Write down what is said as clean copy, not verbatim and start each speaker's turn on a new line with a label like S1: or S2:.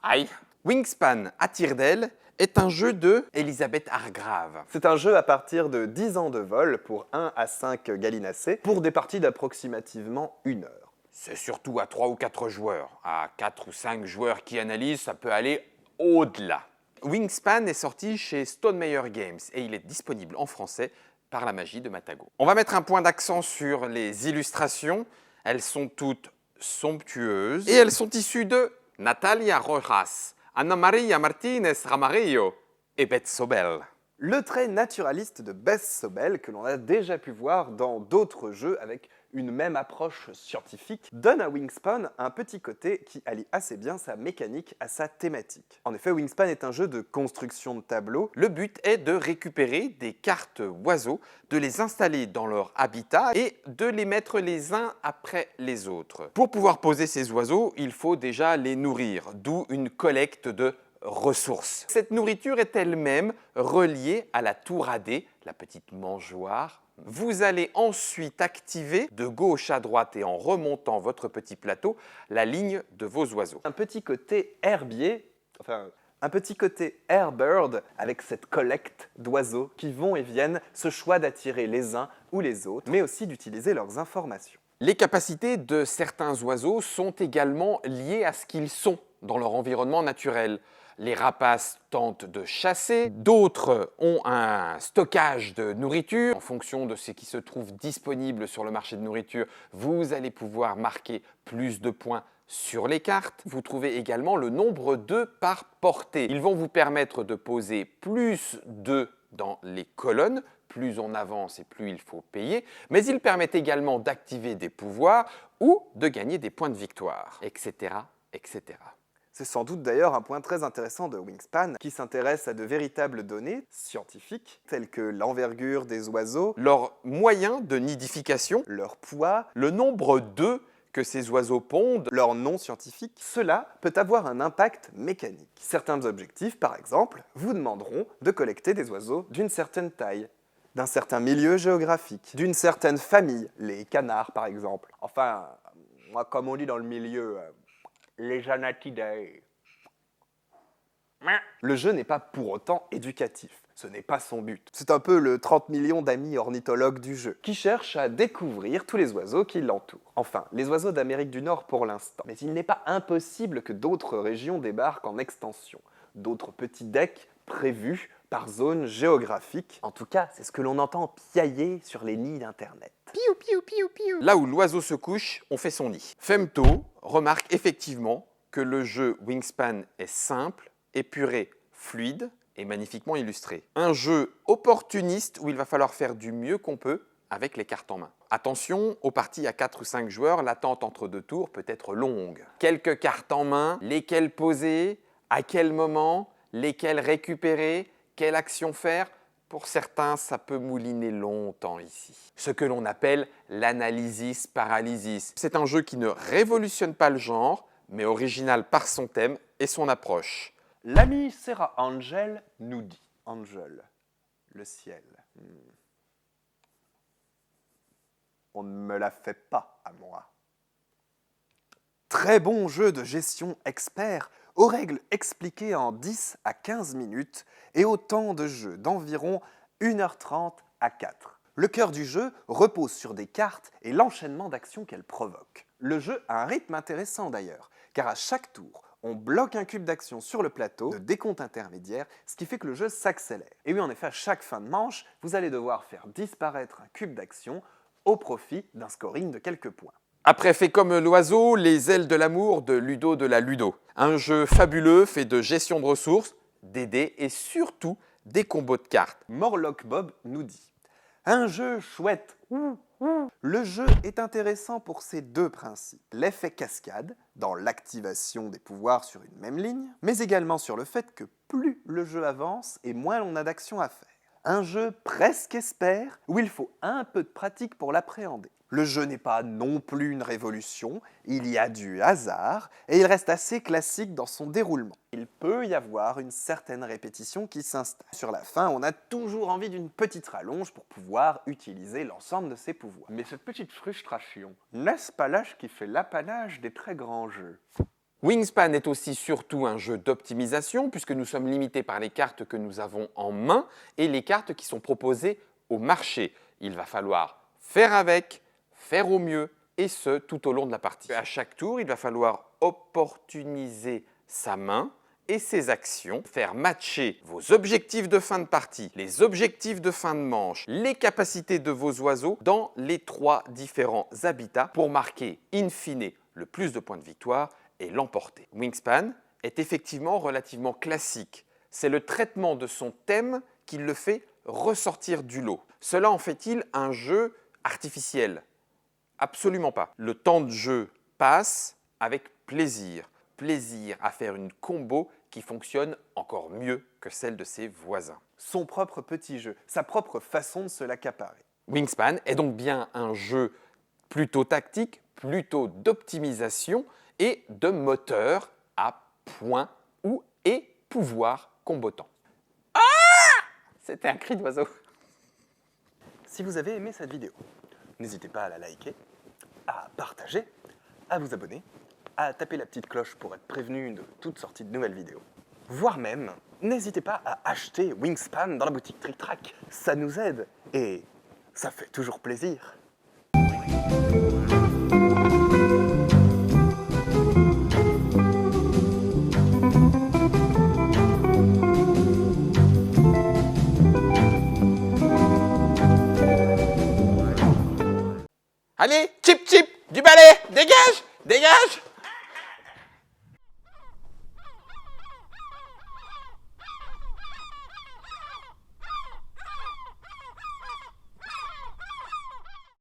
S1: Aïe. Wingspan à tire-d'aile est un jeu de Elisabeth Hargrave.
S2: C'est un jeu à partir de 10 ans de vol pour 1 à 5 gallinacés pour des parties d'approximativement 1 heure.
S1: C'est surtout à 3 ou 4 joueurs. À 4 ou 5 joueurs qui analysent, ça peut aller au-delà. Wingspan est sorti chez Stone Meyer Games et il est disponible en français par la magie de Matago. On va mettre un point d'accent sur les illustrations. Elles sont toutes somptueuses et elles sont issues de Natalia Rojas, Ana Maria Martinez Ramarillo et Beth Sobel.
S2: Le trait naturaliste de Beth Sobel, que l'on a déjà pu voir dans d'autres jeux avec une même approche scientifique, donne à Wingspan un petit côté qui allie assez bien sa mécanique à sa thématique. En effet, Wingspan est un jeu de construction de tableaux.
S1: Le but est de récupérer des cartes oiseaux, de les installer dans leur habitat et de les mettre les uns après les autres. Pour pouvoir poser ces oiseaux, il faut déjà les nourrir, d'où une collecte de ressources. Cette nourriture est elle-même reliée à la tour à dés, la petite mangeoire. Vous allez ensuite activer de gauche à droite et en remontant votre petit plateau la ligne de vos oiseaux.
S2: Un petit côté herbier, un petit côté airbird avec cette collecte d'oiseaux qui vont et viennent, ce choix d'attirer les uns ou les autres, mais aussi d'utiliser leurs informations.
S1: Les capacités de certains oiseaux sont également liées à ce qu'ils sont dans leur environnement naturel. Les rapaces tentent de chasser, d'autres ont un stockage de nourriture. En fonction de ce qui se trouve disponible sur le marché de nourriture, vous allez pouvoir marquer plus de points sur les cartes. Vous trouvez également le nombre d'œufs par portée. Ils vont vous permettre de poser plus d'œufs dans les colonnes. Plus on avance et plus il faut payer. Mais ils permettent également d'activer des pouvoirs ou de gagner des points de victoire, etc., etc.
S2: C'est sans doute d'ailleurs un point très intéressant de Wingspan qui s'intéresse à de véritables données scientifiques telles que l'envergure des oiseaux,
S1: Leurs moyens de nidification,
S2: leur poids,
S1: le nombre d'œufs que ces oiseaux pondent,
S2: leur nom scientifique, cela peut avoir un impact mécanique. Certains objectifs, par exemple, vous demanderont de collecter des oiseaux d'une certaine taille, d'un certain milieu géographique, d'une certaine famille, les canards par exemple. Enfin, moi comme on dit dans le milieu, les Anatidae. Le jeu n'est pas pour autant éducatif. Ce n'est pas son but. C'est un peu le 30 millions d'amis ornithologues du jeu, qui cherchent à découvrir tous les oiseaux qui l'entourent. Enfin, les oiseaux d'Amérique du Nord pour l'instant. Mais il n'est pas impossible que d'autres régions débarquent en extension. D'autres petits decks prévus par zone géographique. En tout cas, c'est ce que l'on entend piailler sur les nids d'Internet.
S1: piou, piou, piou, piou. Là où l'oiseau se couche, on fait son nid. Femto remarque effectivement que le jeu Wingspan est simple, épuré, fluide et magnifiquement illustré. Un jeu opportuniste où il va falloir faire du mieux qu'on peut avec les cartes en main. Attention, aux parties à 4 ou 5 joueurs, l'attente entre deux tours peut être longue. Quelques cartes en main, lesquelles poser, à quel moment, lesquelles récupérer, quelle action faire. Pour certains, ça peut mouliner longtemps ici. Ce que l'on appelle l'analysis paralysis. C'est un jeu qui ne révolutionne pas le genre, mais original par son thème et son approche.
S2: L'ami Sarah Angel nous dit. Angel, le ciel. On ne me la fait pas à moi. Très bon jeu de gestion expert, aux règles expliquées en 10 à 15 minutes et au temps de jeu d'environ 1h30 à 4. Le cœur du jeu repose sur des cartes et l'enchaînement d'actions qu'elles provoquent. Le jeu a un rythme intéressant d'ailleurs, car à chaque tour, on bloque un cube d'action sur le plateau de décompte intermédiaire, ce qui fait que le jeu s'accélère. Et oui, en effet, à chaque fin de manche, vous allez devoir faire disparaître un cube d'action au profit d'un scoring de quelques points.
S1: Après Fait comme l'oiseau, Les ailes de l'amour de Ludo de la Ludo. Un jeu fabuleux fait de gestion de ressources, des dés et surtout des combos de cartes.
S2: Morlock Bob nous dit « Un jeu chouette !» Le jeu est intéressant pour ses deux principes. L'effet cascade, dans l'activation des pouvoirs sur une même ligne, mais également sur le fait que plus le jeu avance et moins l'on a d'actions à faire. Un jeu presque expert où il faut un peu de pratique pour l'appréhender. Le jeu n'est pas non plus une révolution, il y a du hasard et il reste assez classique dans son déroulement. Il peut y avoir une certaine répétition qui s'installe. Sur la fin, on a toujours envie d'une petite rallonge pour pouvoir utiliser l'ensemble de ses pouvoirs. Mais cette petite frustration, n'est-ce pas l'âge qui fait l'apanage des très grands jeux ?
S1: Wingspan est aussi surtout un jeu d'optimisation puisque nous sommes limités par les cartes que nous avons en main et les cartes qui sont proposées au marché. Il va falloir faire avec, faire au mieux et ce tout au long de la partie. À chaque tour, il va falloir opportuniser sa main et ses actions, faire matcher vos objectifs de fin de partie, les objectifs de fin de manche, les capacités de vos oiseaux dans les 3 différents habitats pour marquer in fine le plus de points de victoire et l'emporter. Wingspan est effectivement relativement classique. C'est le traitement de son thème qui le fait ressortir du lot. Cela en fait-il un jeu artificiel? Absolument pas. Le temps de jeu passe avec plaisir. Plaisir à faire une combo qui fonctionne encore mieux que celle de ses voisins.
S2: Son propre petit jeu, sa propre façon de se l'accaparer.
S1: Wingspan est donc bien un jeu plutôt tactique, plutôt d'optimisation et de moteur à points ou et pouvoir combattant. Ah! C'était un cri d'oiseau.
S2: Si vous avez aimé cette vidéo, n'hésitez pas à la liker, à partager, à vous abonner, à taper la petite cloche pour être prévenu de toute sortie de nouvelles vidéos. Voire même, n'hésitez pas à acheter Wingspan dans la boutique Trick Track. Ça nous aide et ça fait toujours plaisir.
S1: Allez, chip chip, du balai, dégage, dégage!